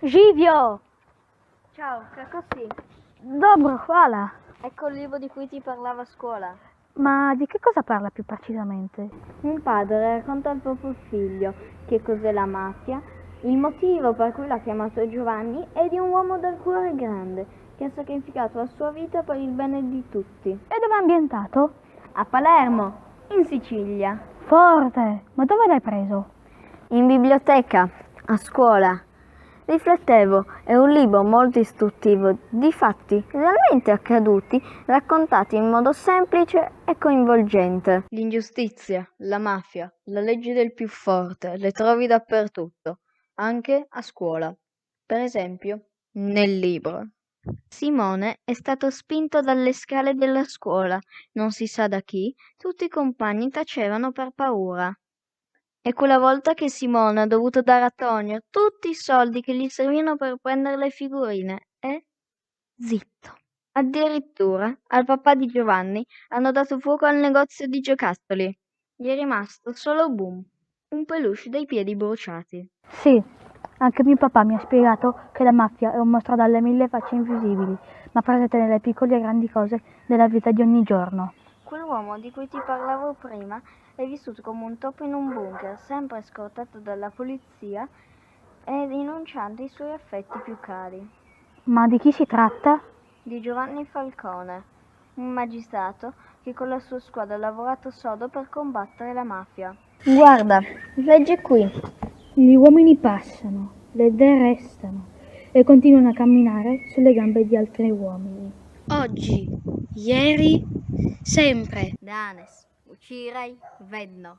Živio! Ciao, kako si? Dobro, hvala. Ecco il libro di cui ti parlava a scuola. Ma di che cosa parla più precisamente? Un padre racconta al proprio figlio che cos'è la mafia, il motivo per cui l'ha chiamato Giovanni è di un uomo dal cuore grande che ha sacrificato la sua vita per il bene di tutti. E dove è ambientato? A Palermo, in Sicilia. Forte! Ma dove l'hai preso? In biblioteca, a scuola. Riflettevo, è un libro molto istruttivo di fatti realmente accaduti, raccontati in modo semplice e coinvolgente. L'ingiustizia, la mafia, la legge del più forte, le trovi dappertutto, anche a scuola. Per esempio, nel libro. Simone è stato spinto dalle scale della scuola, non si sa da chi, tutti i compagni tacevano per paura. E quella volta che Simone ha dovuto dare a Tonio tutti i soldi che gli servivano per prendere le figurine e zitto. Addirittura al papà di Giovanni hanno dato fuoco al negozio di giocattoli. Gli è rimasto solo Boom, un peluche dai piedi bruciati. Sì, anche mio papà mi ha spiegato che la mafia è un mostro dalle 1000 facce invisibili, ma presente nelle piccole e grandi cose della vita di ogni giorno. Quell'uomo di cui ti parlavo prima è vissuto come un topo in un bunker, sempre scortato dalla polizia e rinunciando ai suoi affetti più cari. Ma di chi si tratta? Di Giovanni Falcone, un magistrato che con la sua squadra ha lavorato sodo per combattere la mafia. Guarda, leggi qui. Gli uomini passano, le idee restano e continuano a camminare sulle gambe di altri uomini. Oggi, ieri, sempre. Danes, uccirai, vedno.